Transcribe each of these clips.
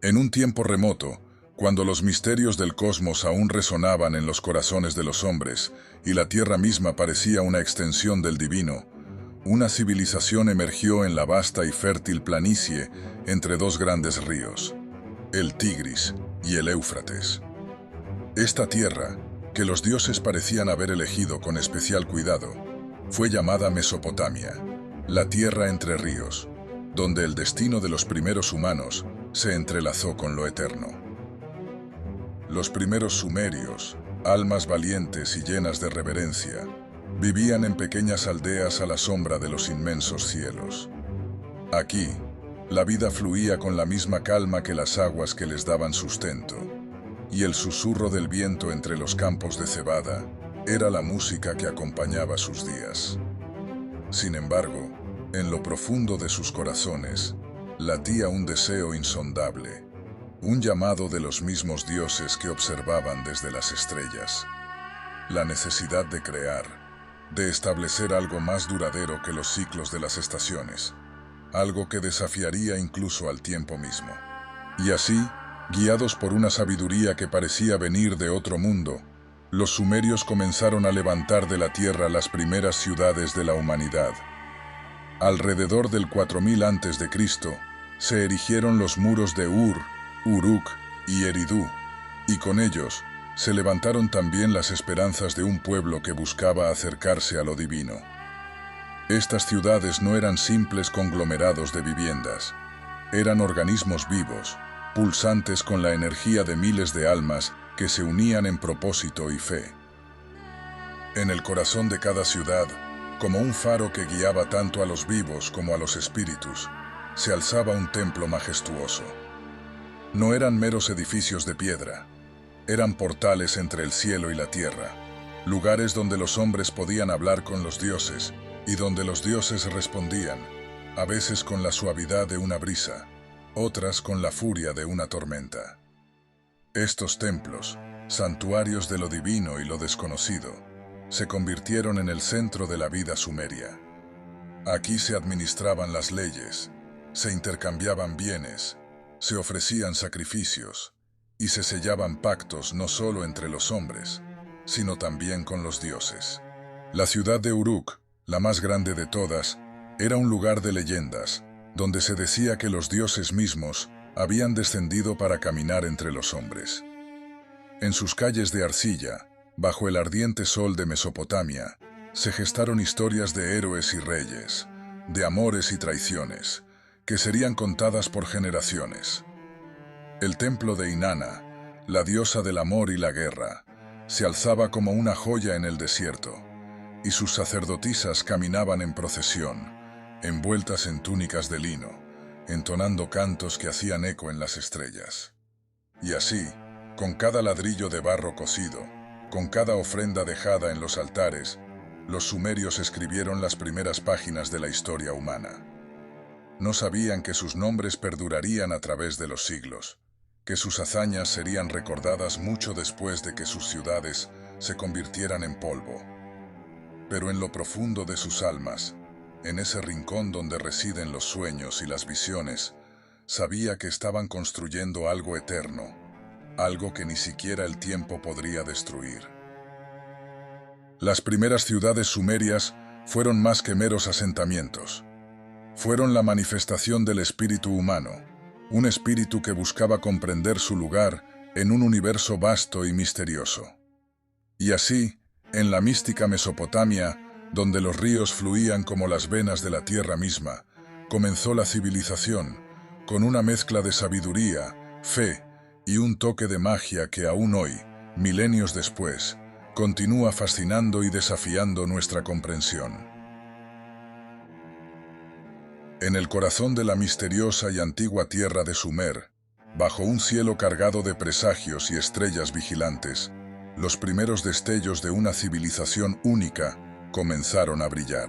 En un tiempo remoto, cuando los misterios del cosmos aún resonaban en los corazones de los hombres y la Tierra misma parecía una extensión del divino, una civilización emergió en la vasta y fértil planicie entre dos grandes ríos, el Tigris y el Éufrates. Esta tierra, que los dioses parecían haber elegido con especial cuidado, fue llamada Mesopotamia, la tierra entre ríos, donde el destino de los primeros humanos se entrelazó con lo eterno. Los primeros sumerios, almas valientes y llenas de reverencia, vivían en pequeñas aldeas a la sombra de los inmensos cielos. Aquí, la vida fluía con la misma calma que las aguas que les daban sustento, y el susurro del viento entre los campos de cebada era la música que acompañaba sus días. Sin embargo, en lo profundo de sus corazones, latía un deseo insondable, un llamado de los mismos dioses que observaban desde las estrellas. La necesidad de crear, de establecer algo más duradero que los ciclos de las estaciones, algo que desafiaría incluso al tiempo mismo. Y así, guiados por una sabiduría que parecía venir de otro mundo, los sumerios comenzaron a levantar de la tierra las primeras ciudades de la humanidad. Alrededor del 4000 a.C., se erigieron los muros de Ur, Uruk y Eridu, y con ellos se levantaron también las esperanzas de un pueblo que buscaba acercarse a lo divino. Estas ciudades no eran simples conglomerados de viviendas, eran organismos vivos, pulsantes con la energía de miles de almas que se unían en propósito y fe. En el corazón de cada ciudad, como un faro que guiaba tanto a los vivos como a los espíritus, se alzaba un templo majestuoso. No eran meros edificios de piedra, eran portales entre el cielo y la tierra, lugares donde los hombres podían hablar con los dioses y donde los dioses respondían, a veces con la suavidad de una brisa, otras con la furia de una tormenta. Estos templos, santuarios de lo divino y lo desconocido, se convirtieron en el centro de la vida sumeria. Aquí se administraban las leyes, se intercambiaban bienes, se ofrecían sacrificios y se sellaban pactos no solo entre los hombres, sino también con los dioses. La ciudad de Uruk, la más grande de todas, era un lugar de leyendas, donde se decía que los dioses mismos habían descendido para caminar entre los hombres. En sus calles de arcilla, bajo el ardiente sol de Mesopotamia, se gestaron historias de héroes y reyes, de amores y traiciones, que serían contadas por generaciones. El templo de Inanna, la diosa del amor y la guerra, se alzaba como una joya en el desierto, y sus sacerdotisas caminaban en procesión, envueltas en túnicas de lino, entonando cantos que hacían eco en las estrellas. Y así, con cada ladrillo de barro cocido, con cada ofrenda dejada en los altares, los sumerios escribieron las primeras páginas de la historia humana. No sabían que sus nombres perdurarían a través de los siglos, que sus hazañas serían recordadas mucho después de que sus ciudades se convirtieran en polvo. Pero en lo profundo de sus almas, en ese rincón donde residen los sueños y las visiones, sabía que estaban construyendo algo eterno, algo que ni siquiera el tiempo podría destruir. Las primeras ciudades sumerias fueron más que meros asentamientos. Fueron la manifestación del espíritu humano, un espíritu que buscaba comprender su lugar en un universo vasto y misterioso. Y así, en la mística Mesopotamia, donde los ríos fluían como las venas de la tierra misma, comenzó la civilización, con una mezcla de sabiduría, fe y un toque de magia que aún hoy, milenios después, continúa fascinando y desafiando nuestra comprensión. En el corazón de la misteriosa y antigua tierra de Sumer, bajo un cielo cargado de presagios y estrellas vigilantes, los primeros destellos de una civilización única comenzaron a brillar.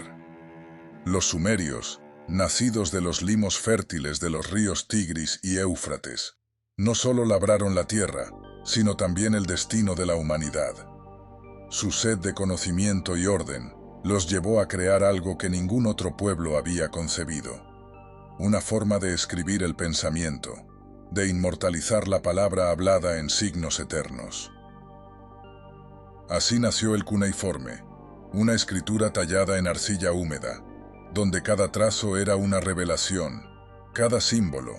Los sumerios, nacidos de los limos fértiles de los ríos Tigris y Éufrates, no solo labraron la tierra, sino también el destino de la humanidad. Su sed de conocimiento y orden los llevó a crear algo que ningún otro pueblo había concebido. Una forma de escribir el pensamiento, de inmortalizar la palabra hablada en signos eternos. Así nació el cuneiforme, una escritura tallada en arcilla húmeda, donde cada trazo era una revelación, cada símbolo,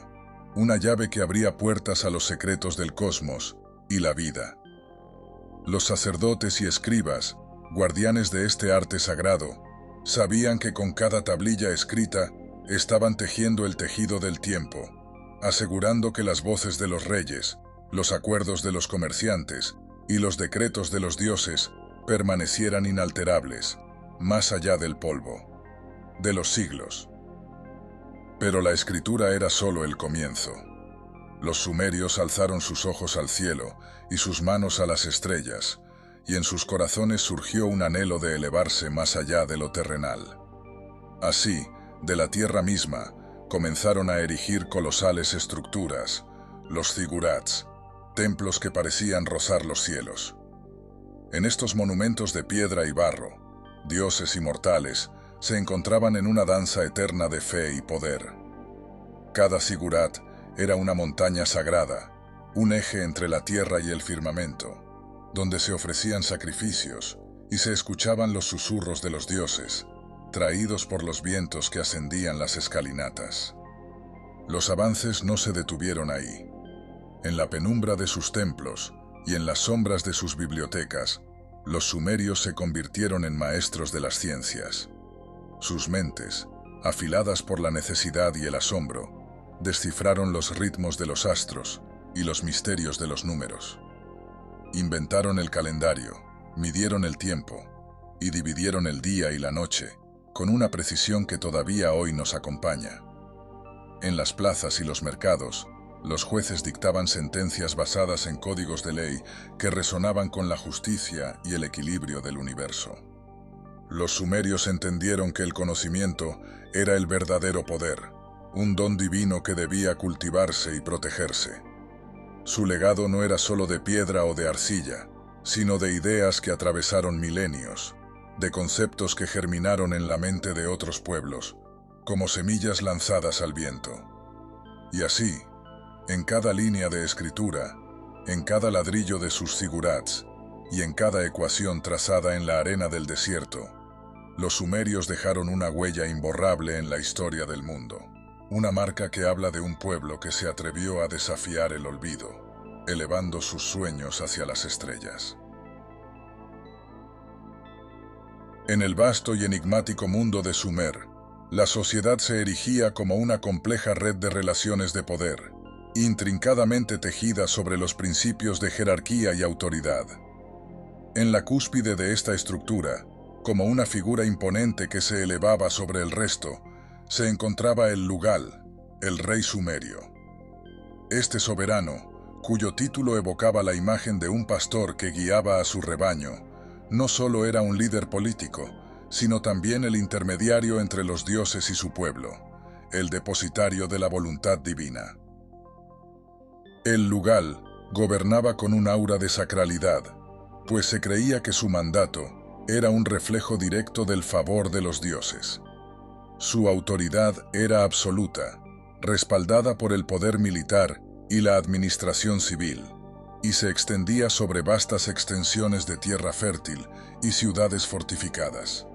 una llave que abría puertas a los secretos del cosmos y la vida. Los sacerdotes y escribas, guardianes de este arte sagrado, sabían que con cada tablilla escrita estaban tejiendo el tejido del tiempo, asegurando que las voces de los reyes, los acuerdos de los comerciantes y los decretos de los dioses permanecieran inalterables, más allá del polvo, de los siglos. Pero la escritura era solo el comienzo. Los sumerios alzaron sus ojos al cielo y sus manos a las estrellas, y en sus corazones surgió un anhelo de elevarse más allá de lo terrenal. Así, de la tierra misma, comenzaron a erigir colosales estructuras, los zigurats, templos que parecían rozar los cielos. En estos monumentos de piedra y barro, dioses inmortales se encontraban en una danza eterna de fe y poder. Cada zigurat era una montaña sagrada, un eje entre la tierra y el firmamento, donde se ofrecían sacrificios y se escuchaban los susurros de los dioses, traídos por los vientos que ascendían las escalinatas. Los avances no se detuvieron ahí. En la penumbra de sus templos y en las sombras de sus bibliotecas, los sumerios se convirtieron en maestros de las ciencias. Sus mentes, afiladas por la necesidad y el asombro, descifraron los ritmos de los astros y los misterios de los números. Inventaron el calendario, midieron el tiempo y dividieron el día y la noche con una precisión que todavía hoy nos acompaña. En las plazas y los mercados, los jueces dictaban sentencias basadas en códigos de ley que resonaban con la justicia y el equilibrio del universo. Los sumerios entendieron que el conocimiento era el verdadero poder, un don divino que debía cultivarse y protegerse. Su legado no era solo de piedra o de arcilla, sino de ideas que atravesaron milenios, de conceptos que germinaron en la mente de otros pueblos, como semillas lanzadas al viento. Y así, en cada línea de escritura, en cada ladrillo de sus zigurats y en cada ecuación trazada en la arena del desierto, los sumerios dejaron una huella imborrable en la historia del mundo, una marca que habla de un pueblo que se atrevió a desafiar el olvido, elevando sus sueños hacia las estrellas. En el vasto y enigmático mundo de Sumer, la sociedad se erigía como una compleja red de relaciones de poder, intrincadamente tejida sobre los principios de jerarquía y autoridad. En la cúspide de esta estructura, como una figura imponente que se elevaba sobre el resto, se encontraba el Lugal, el rey sumerio. Este soberano, cuyo título evocaba la imagen de un pastor que guiaba a su rebaño, no solo era un líder político, sino también el intermediario entre los dioses y su pueblo, el depositario de la voluntad divina. El Lugal gobernaba con un aura de sacralidad, pues se creía que su mandato era un reflejo directo del favor de los dioses. Su autoridad era absoluta, respaldada por el poder militar y la administración civil, y se extendía sobre vastas extensiones de tierra fértil y ciudades fortificadas.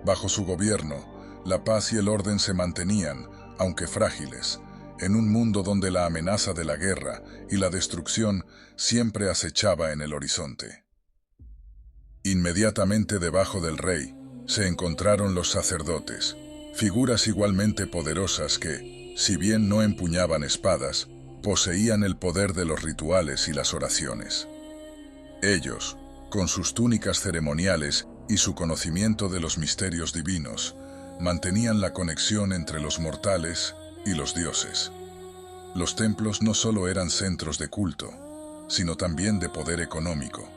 Bajo su gobierno, la paz y el orden se mantenían, aunque frágiles, en un mundo donde la amenaza de la guerra y la destrucción siempre acechaba en el horizonte. Inmediatamente debajo del rey se encontraron los sacerdotes, figuras igualmente poderosas que, si bien no empuñaban espadas, poseían el poder de los rituales y las oraciones. Ellos, con sus túnicas ceremoniales y su conocimiento de los misterios divinos, mantenían la conexión entre los mortales y los dioses. Los templos no solo eran centros de culto, sino también de poder económico,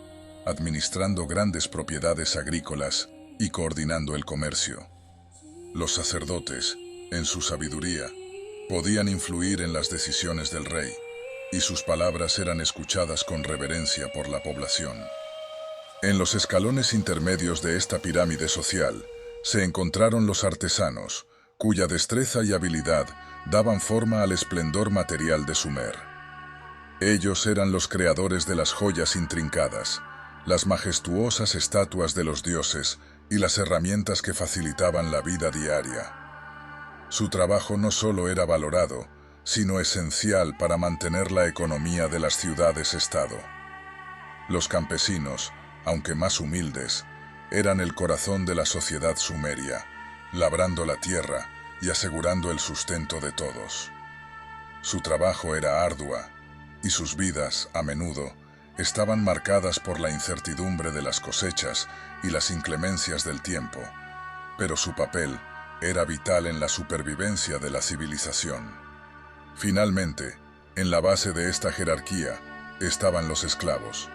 administrando grandes propiedades agrícolas y coordinando el comercio. Los sacerdotes, en su sabiduría, podían influir en las decisiones del rey, y sus palabras eran escuchadas con reverencia por la población. En los escalones intermedios de esta pirámide social se encontraron los artesanos, cuya destreza y habilidad daban forma al esplendor material de Sumer. Ellos eran los creadores de las joyas intrincadas, las majestuosas estatuas de los dioses y las herramientas que facilitaban la vida diaria. Su trabajo no solo era valorado, sino esencial para mantener la economía de las ciudades-estado. Los campesinos, aunque más humildes, eran el corazón de la sociedad sumeria, labrando la tierra y asegurando el sustento de todos. Su trabajo era ardua, y sus vidas, a menudo, estaban marcadas por la incertidumbre de las cosechas y las inclemencias del tiempo, pero su papel era vital en la supervivencia de la civilización. Finalmente, en la base de esta jerarquía estaban los esclavos.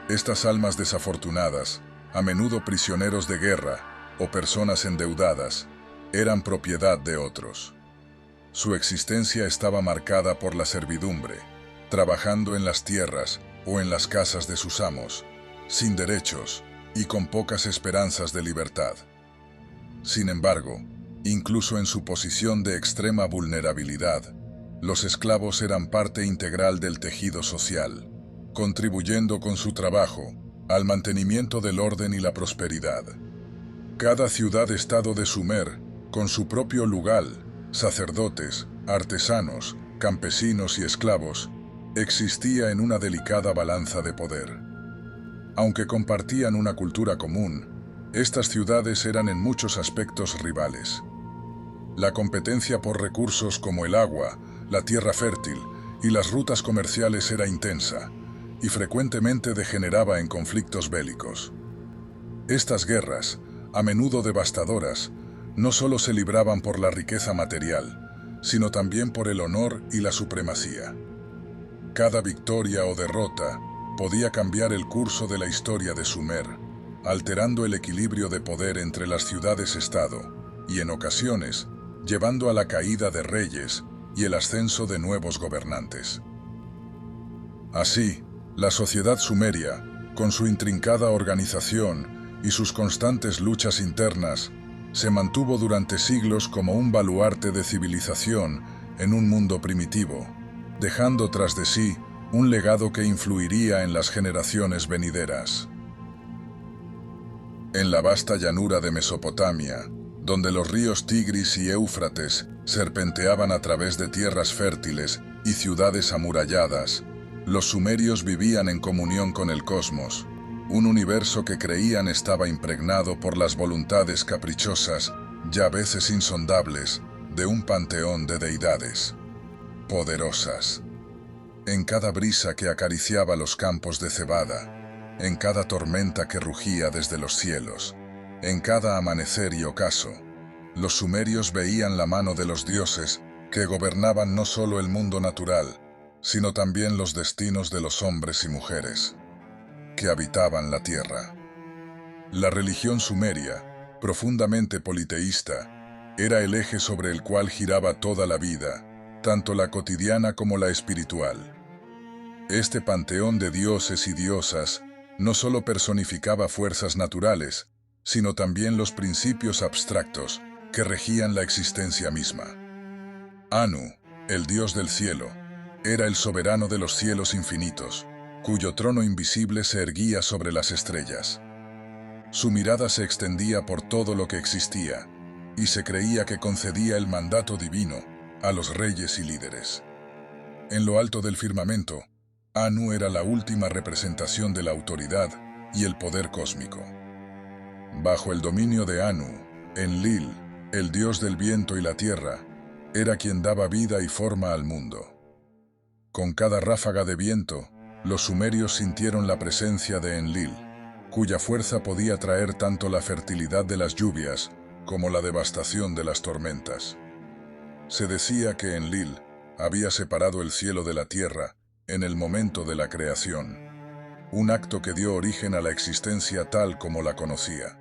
Estas almas desafortunadas, a menudo prisioneros de guerra o personas endeudadas, eran propiedad de otros. Su existencia estaba marcada por la servidumbre, trabajando en las tierras o en las casas de sus amos, sin derechos y con pocas esperanzas de libertad. Sin embargo, incluso en su posición de extrema vulnerabilidad, los esclavos eran parte integral del tejido social, contribuyendo con su trabajo al mantenimiento del orden y la prosperidad. Cada ciudad-estado de Sumer, con su propio lugar, sacerdotes, artesanos, campesinos y esclavos, existía en una delicada balanza de poder. Aunque compartían una cultura común, estas ciudades eran en muchos aspectos rivales. La competencia por recursos como el agua, la tierra fértil y las rutas comerciales era intensa, y frecuentemente degeneraba en conflictos bélicos. Estas guerras, a menudo devastadoras, no solo se libraban por la riqueza material, sino también por el honor y la supremacía. Cada victoria o derrota podía cambiar el curso de la historia de Sumer, alterando el equilibrio de poder entre las ciudades-estado y, en ocasiones, llevando a la caída de reyes y el ascenso de nuevos gobernantes. Así, la sociedad sumeria, con su intrincada organización y sus constantes luchas internas, se mantuvo durante siglos como un baluarte de civilización en un mundo primitivo, dejando tras de sí un legado que influiría en las generaciones venideras. En la vasta llanura de Mesopotamia, donde los ríos Tigris y Éufrates serpenteaban a través de tierras fértiles y ciudades amuralladas, los sumerios vivían en comunión con el cosmos, un universo que creían estaba impregnado por las voluntades caprichosas y a veces insondables de un panteón de deidades poderosas. En cada brisa que acariciaba los campos de cebada, en cada tormenta que rugía desde los cielos, en cada amanecer y ocaso, los sumerios veían la mano de los dioses que gobernaban no solo el mundo natural, sino también los destinos de los hombres y mujeres que habitaban la tierra. La religión sumeria, profundamente politeísta, era el eje sobre el cual giraba toda la vida, tanto la cotidiana como la espiritual. Este panteón de dioses y diosas no solo personificaba fuerzas naturales, sino también los principios abstractos que regían la existencia misma. Anu, el dios del cielo, era el soberano de los cielos infinitos, cuyo trono invisible se erguía sobre las estrellas. Su mirada se extendía por todo lo que existía, y se creía que concedía el mandato divino a los reyes y líderes. En lo alto del firmamento, Anu era la última representación de la autoridad y el poder cósmico. Bajo el dominio de Anu, Enlil, el dios del viento y la tierra, era quien daba vida y forma al mundo. Con cada ráfaga de viento, los sumerios sintieron la presencia de Enlil, cuya fuerza podía traer tanto la fertilidad de las lluvias como la devastación de las tormentas. Se decía que Enlil había separado el cielo de la tierra en el momento de la creación, un acto que dio origen a la existencia tal como la conocía.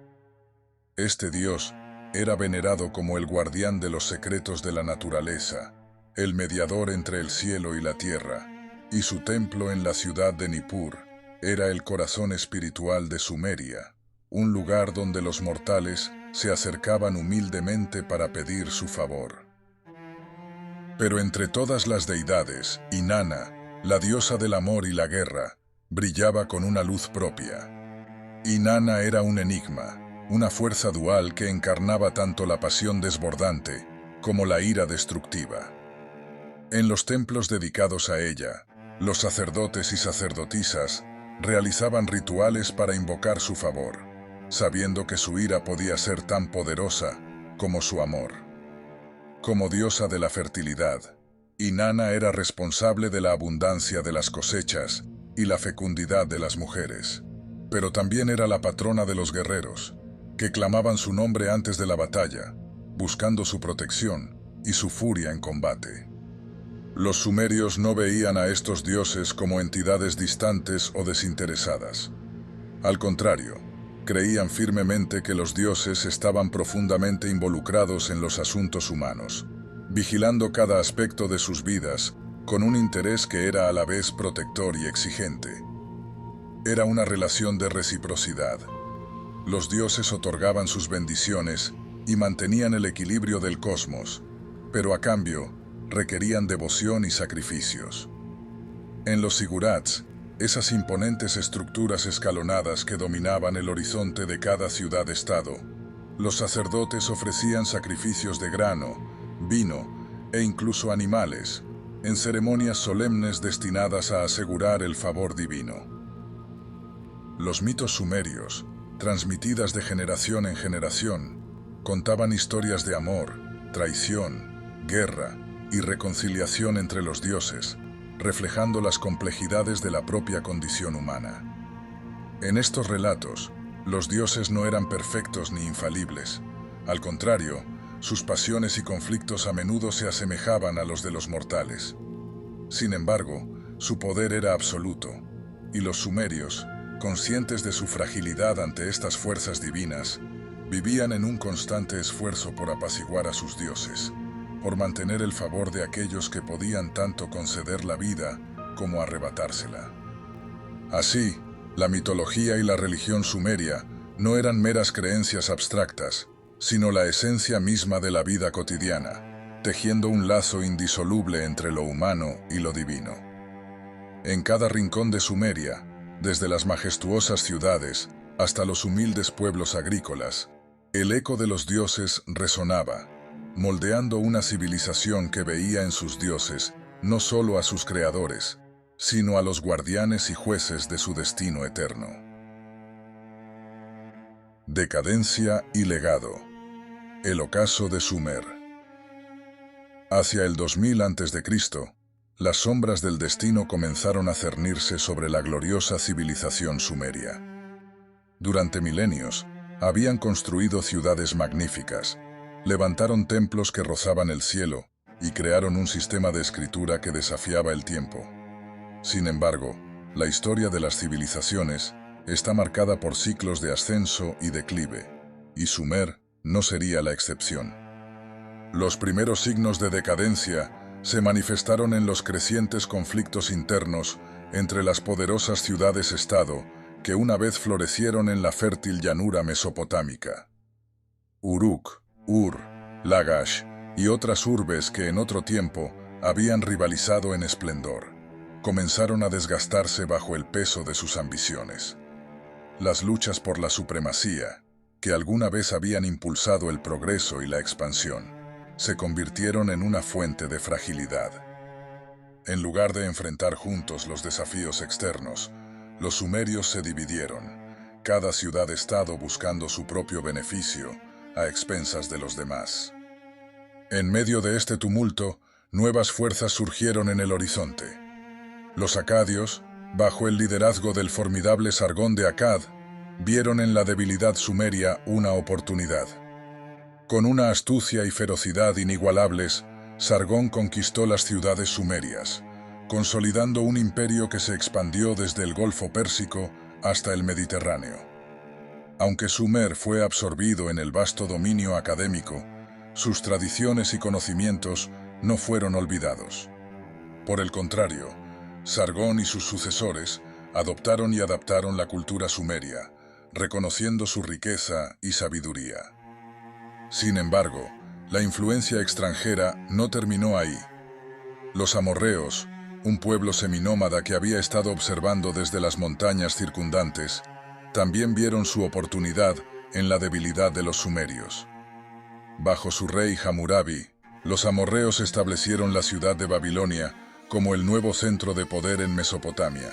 Este dios era venerado como el guardián de los secretos de la naturaleza, el mediador entre el cielo y la tierra, y su templo en la ciudad de Nippur era el corazón espiritual de Sumeria, un lugar donde los mortales se acercaban humildemente para pedir su favor. Pero entre todas las deidades, Inanna, la diosa del amor y la guerra, brillaba con una luz propia. Inanna era un enigma, una fuerza dual que encarnaba tanto la pasión desbordante como la ira destructiva. En los templos dedicados a ella, los sacerdotes y sacerdotisas realizaban rituales para invocar su favor, sabiendo que su ira podía ser tan poderosa como su amor. Como diosa de la fertilidad, Inanna era responsable de la abundancia de las cosechas y la fecundidad de las mujeres, pero también era la patrona de los guerreros, que clamaban su nombre antes de la batalla, buscando su protección y su furia en combate. Los sumerios no veían a estos dioses como entidades distantes o desinteresadas. Al contrario, creían firmemente que los dioses estaban profundamente involucrados en los asuntos humanos, vigilando cada aspecto de sus vidas con un interés que era a la vez protector y exigente. Era una relación de reciprocidad. Los dioses otorgaban sus bendiciones y mantenían el equilibrio del cosmos, pero a cambio requerían devoción y sacrificios. En los zigurats, esas imponentes estructuras escalonadas que dominaban el horizonte de cada ciudad-estado, los sacerdotes ofrecían sacrificios de grano, vino e incluso animales, en ceremonias solemnes destinadas a asegurar el favor divino. Los mitos sumerios, transmitidas de generación en generación, contaban historias de amor, traición, guerra y reconciliación entre los dioses, reflejando las complejidades de la propia condición humana. En estos relatos, los dioses no eran perfectos ni infalibles. Al contrario, sus pasiones y conflictos a menudo se asemejaban a los de los mortales. Sin embargo, su poder era absoluto, y los sumerios, conscientes de su fragilidad ante estas fuerzas divinas, vivían en un constante esfuerzo por apaciguar a sus dioses, por mantener el favor de aquellos que podían tanto conceder la vida como arrebatársela. Así, la mitología y la religión sumeria no eran meras creencias abstractas, sino la esencia misma de la vida cotidiana, tejiendo un lazo indisoluble entre lo humano y lo divino. En cada rincón de Sumeria, desde las majestuosas ciudades hasta los humildes pueblos agrícolas, el eco de los dioses resonaba, moldeando una civilización que veía en sus dioses no solo a sus creadores, sino a los guardianes y jueces de su destino eterno. Decadencia y legado. El ocaso de Sumer. Hacia el 2000 a.C., las sombras del destino comenzaron a cernirse sobre la gloriosa civilización sumeria. Durante milenios, habían construido ciudades magníficas, levantaron templos que rozaban el cielo y crearon un sistema de escritura que desafiaba el tiempo. Sin embargo, la historia de las civilizaciones está marcada por ciclos de ascenso y declive, y Sumer no sería la excepción. Los primeros signos de decadencia se manifestaron en los crecientes conflictos internos entre las poderosas ciudades-estado que una vez florecieron en la fértil llanura mesopotámica. Uruk, Ur, Lagash y otras urbes que en otro tiempo habían rivalizado en esplendor, comenzaron a desgastarse bajo el peso de sus ambiciones. Las luchas por la supremacía, que alguna vez habían impulsado el progreso y la expansión, se convirtieron en una fuente de fragilidad. En lugar de enfrentar juntos los desafíos externos, los sumerios se dividieron, cada ciudad-estado buscando su propio beneficio a expensas de los demás. En medio de este tumulto, nuevas fuerzas surgieron en el horizonte. Los acadios, bajo el liderazgo del formidable Sargón de Akkad, vieron en la debilidad sumeria una oportunidad. Con una astucia y ferocidad inigualables, Sargón conquistó las ciudades sumerias, consolidando un imperio que se expandió desde el Golfo Pérsico hasta el Mediterráneo. Aunque Sumer fue absorbido en el vasto dominio académico, sus tradiciones y conocimientos no fueron olvidados. Por el contrario, Sargón y sus sucesores adoptaron y adaptaron la cultura sumeria, reconociendo su riqueza y sabiduría. Sin embargo, la influencia extranjera no terminó ahí. Los amorreos, un pueblo seminómada que había estado observando desde las montañas circundantes, también vieron su oportunidad en la debilidad de los sumerios. Bajo su rey Hammurabi, los amorreos establecieron la ciudad de Babilonia como el nuevo centro de poder en Mesopotamia.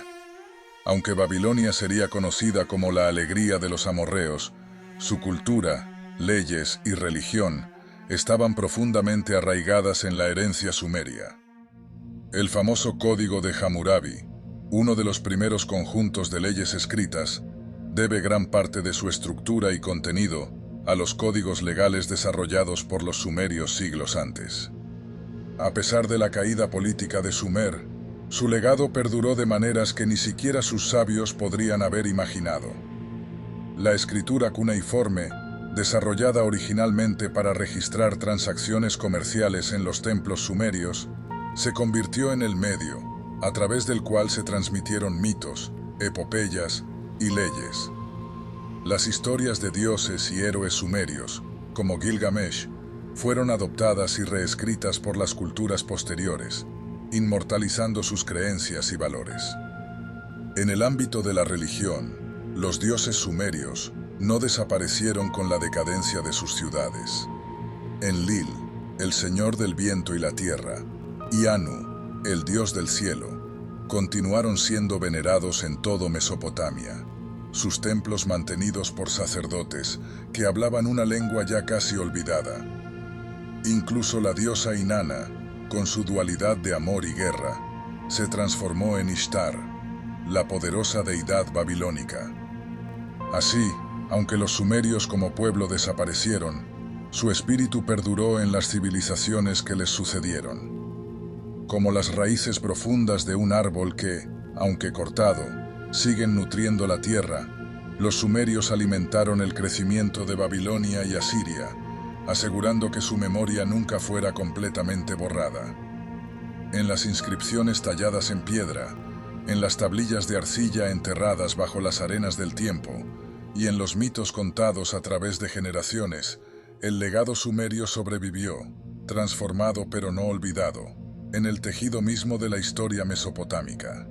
Aunque Babilonia sería conocida como la alegría de los amorreos, su cultura, leyes y religión estaban profundamente arraigadas en la herencia sumeria. El famoso Código de Hammurabi, uno de los primeros conjuntos de leyes escritas, debe gran parte de su estructura y contenido a los códigos legales desarrollados por los sumerios siglos antes. A pesar de la caída política de Sumer, su legado perduró de maneras que ni siquiera sus sabios podrían haber imaginado. La escritura cuneiforme, desarrollada originalmente para registrar transacciones comerciales en los templos sumerios, se convirtió en el medio a través del cual se transmitieron mitos, epopeyas y leyes. Las historias de dioses y héroes sumerios, como Gilgamesh, fueron adoptadas y reescritas por las culturas posteriores, inmortalizando sus creencias y valores. En el ámbito de la religión, los dioses sumerios no desaparecieron con la decadencia de sus ciudades. Enlil, el señor del viento y la tierra, y Anu, el dios del cielo, continuaron siendo venerados en todo Mesopotamia, sus templos mantenidos por sacerdotes que hablaban una lengua ya casi olvidada. Incluso la diosa Inanna, con su dualidad de amor y guerra, se transformó en Ishtar, la poderosa deidad babilónica. Así, aunque los sumerios como pueblo desaparecieron, su espíritu perduró en las civilizaciones que les sucedieron. Como las raíces profundas de un árbol que, aunque cortado, siguen nutriendo la tierra, los sumerios alimentaron el crecimiento de Babilonia y Asiria, asegurando que su memoria nunca fuera completamente borrada. En las inscripciones talladas en piedra, en las tablillas de arcilla enterradas bajo las arenas del tiempo, y en los mitos contados a través de generaciones, el legado sumerio sobrevivió, transformado pero no olvidado, en el tejido mismo de la historia mesopotámica.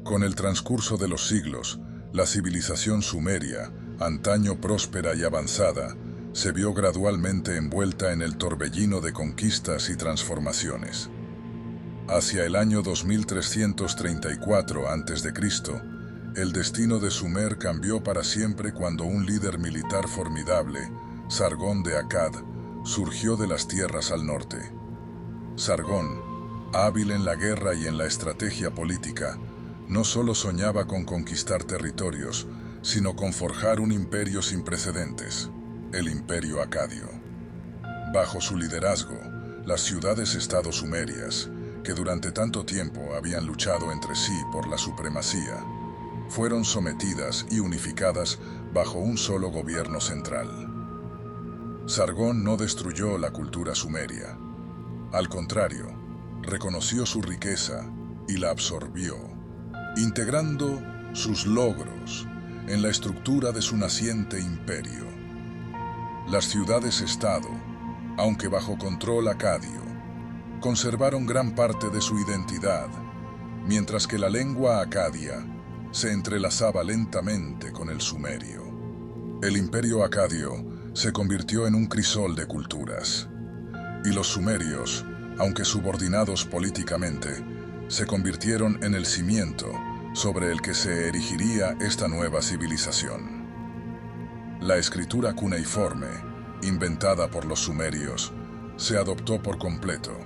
Con el transcurso de los siglos, la civilización sumeria, antaño próspera y avanzada, se vio gradualmente envuelta en el torbellino de conquistas y transformaciones. Hacia el año 2334 a.C., el destino de Sumer cambió para siempre cuando un líder militar formidable, Sargón de Akkad, surgió de las tierras al norte. Sargón, hábil en la guerra y en la estrategia política, no solo soñaba con conquistar territorios, sino con forjar un imperio sin precedentes, el Imperio Acadio. Bajo su liderazgo, las ciudades-estado sumerias, que durante tanto tiempo habían luchado entre sí por la supremacía, fueron sometidas y unificadas bajo un solo gobierno central. Sargón no destruyó la cultura sumeria. Al contrario, reconoció su riqueza y la absorbió, integrando sus logros en la estructura de su naciente imperio. Las ciudades-estado, aunque bajo control acadio, conservaron gran parte de su identidad, mientras que la lengua acadia se entrelazaba lentamente con el sumerio. El imperio acadio se convirtió en un crisol de culturas, y los sumerios, aunque subordinados políticamente, se convirtieron en el cimiento sobre el que se erigiría esta nueva civilización. La escritura cuneiforme, inventada por los sumerios, se adoptó por completo,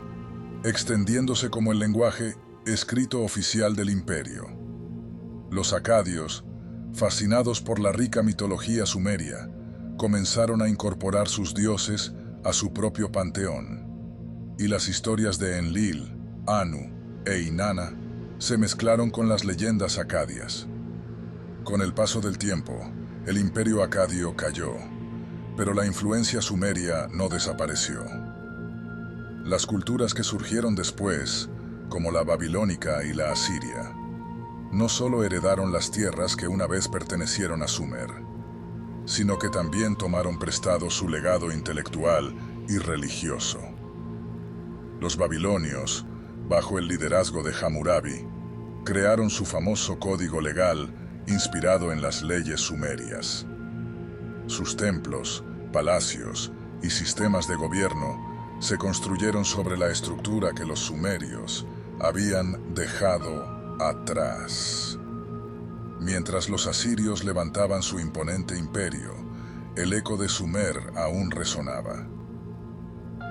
extendiéndose como el lenguaje escrito oficial del imperio. Los acadios, fascinados por la rica mitología sumeria, comenzaron a incorporar sus dioses a su propio panteón, y las historias de Enlil, Anu e Inanna se mezclaron con las leyendas acadias. Con el paso del tiempo, el imperio acadio cayó, pero la influencia sumeria no desapareció. Las culturas que surgieron después, como la babilónica y la asiria, no solo heredaron las tierras que una vez pertenecieron a Sumer, sino que también tomaron prestado su legado intelectual y religioso. Los babilonios, bajo el liderazgo de Hammurabi, crearon su famoso código legal inspirado en las leyes sumerias. Sus templos, palacios y sistemas de gobierno se construyeron sobre la estructura que los sumerios habían dejado atrás. Mientras los asirios levantaban su imponente imperio, el eco de Sumer aún resonaba.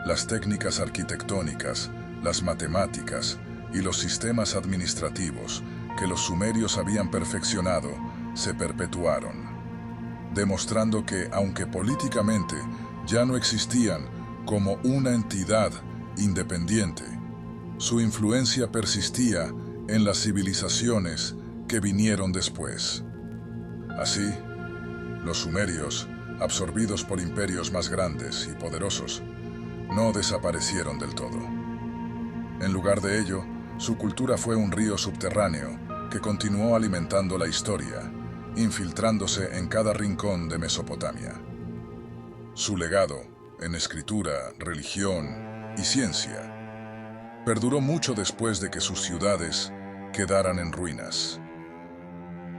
Las técnicas arquitectónicas, las matemáticas y los sistemas administrativos que los sumerios habían perfeccionado se perpetuaron, demostrando que, aunque políticamente ya no existían como una entidad independiente, su influencia persistía en las civilizaciones que vinieron después. Así, los sumerios, absorbidos por imperios más grandes y poderosos, no desaparecieron del todo. En lugar de ello, su cultura fue un río subterráneo que continuó alimentando la historia, infiltrándose en cada rincón de Mesopotamia. Su legado, en escritura, religión y ciencia, perduró mucho después de que sus ciudades quedaran en ruinas.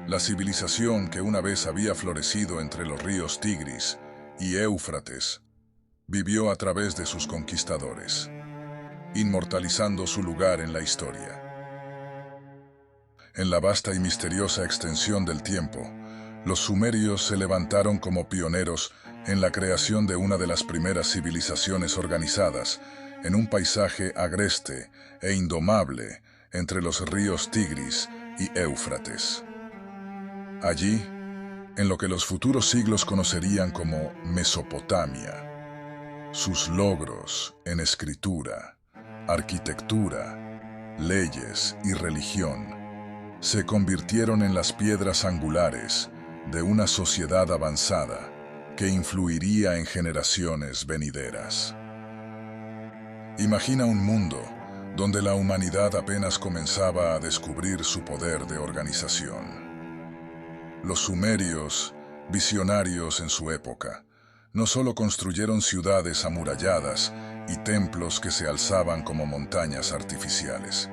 La civilización que una vez había florecido entre los ríos Tigris y Éufrates vivió a través de sus conquistadores, inmortalizando su lugar en la historia. En la vasta y misteriosa extensión del tiempo, los sumerios se levantaron como pioneros en la creación de una de las primeras civilizaciones organizadas en un paisaje agreste e indomable entre los ríos Tigris y Éufrates. Allí, en lo que los futuros siglos conocerían como Mesopotamia, sus logros en escritura, arquitectura, leyes y religión se convirtieron en las piedras angulares de una sociedad avanzada que influiría en generaciones venideras. Imagina un mundo donde la humanidad apenas comenzaba a descubrir su poder de organización. Los sumerios, visionarios en su época, no solo construyeron ciudades amuralladas y templos que se alzaban como montañas artificiales,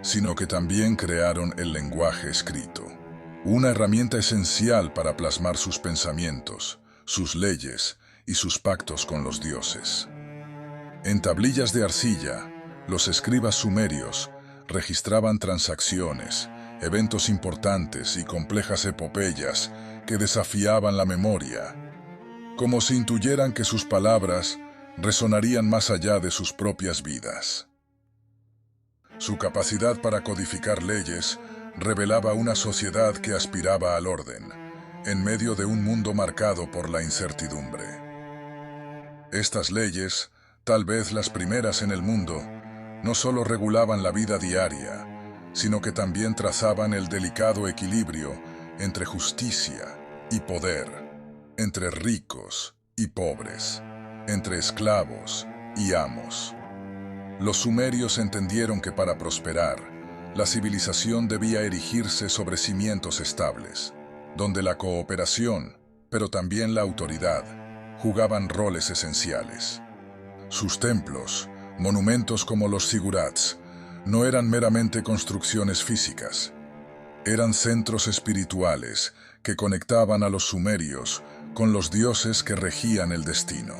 sino que también crearon el lenguaje escrito, una herramienta esencial para plasmar sus pensamientos, sus leyes y sus pactos con los dioses. En tablillas de arcilla, los escribas sumerios registraban transacciones, eventos importantes y complejas epopeyas que desafiaban la memoria, como si intuyeran que sus palabras resonarían más allá de sus propias vidas. Su capacidad para codificar leyes revelaba una sociedad que aspiraba al orden, en medio de un mundo marcado por la incertidumbre. Estas leyes, tal vez las primeras en el mundo, no solo regulaban la vida diaria, sino que también trazaban el delicado equilibrio entre justicia y poder, entre ricos y pobres, entre esclavos y amos. Los sumerios entendieron que para prosperar, la civilización debía erigirse sobre cimientos estables, donde la cooperación, pero también la autoridad, jugaban roles esenciales. Sus templos, monumentos como los zigurats, no eran meramente construcciones físicas. Eran centros espirituales que conectaban a los sumerios con los dioses que regían el destino.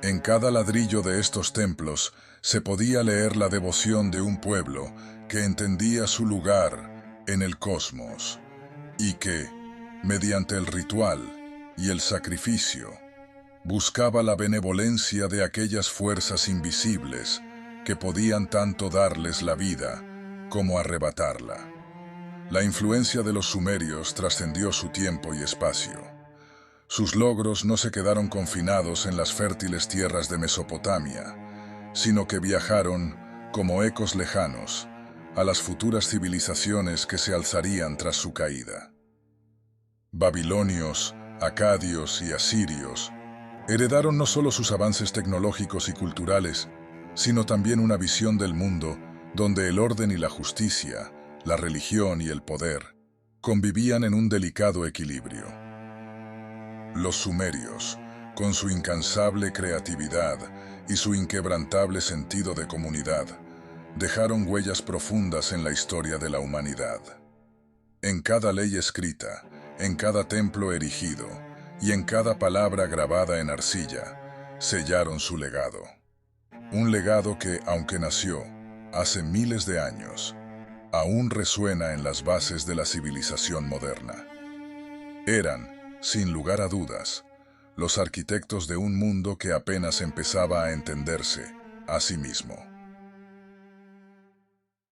En cada ladrillo de estos templos se podía leer la devoción de un pueblo que entendía su lugar en el cosmos y que, mediante el ritual y el sacrificio, buscaba la benevolencia de aquellas fuerzas invisibles que podían tanto darles la vida como arrebatarla. La influencia de los sumerios trascendió su tiempo y espacio. Sus logros no se quedaron confinados en las fértiles tierras de Mesopotamia, sino que viajaron, como ecos lejanos, a las futuras civilizaciones que se alzarían tras su caída. Babilonios, acadios y asirios heredaron no solo sus avances tecnológicos y culturales, sino también una visión del mundo donde el orden y la justicia, la religión y el poder, convivían en un delicado equilibrio. Los sumerios, con su incansable creatividad y su inquebrantable sentido de comunidad, dejaron huellas profundas en la historia de la humanidad. En cada ley escrita, en cada templo erigido y en cada palabra grabada en arcilla, sellaron su legado. Un legado que, aunque nació hace miles de años, aún resuena en las bases de la civilización moderna. Eran, sin lugar a dudas, los arquitectos de un mundo que apenas empezaba a entenderse a sí mismo.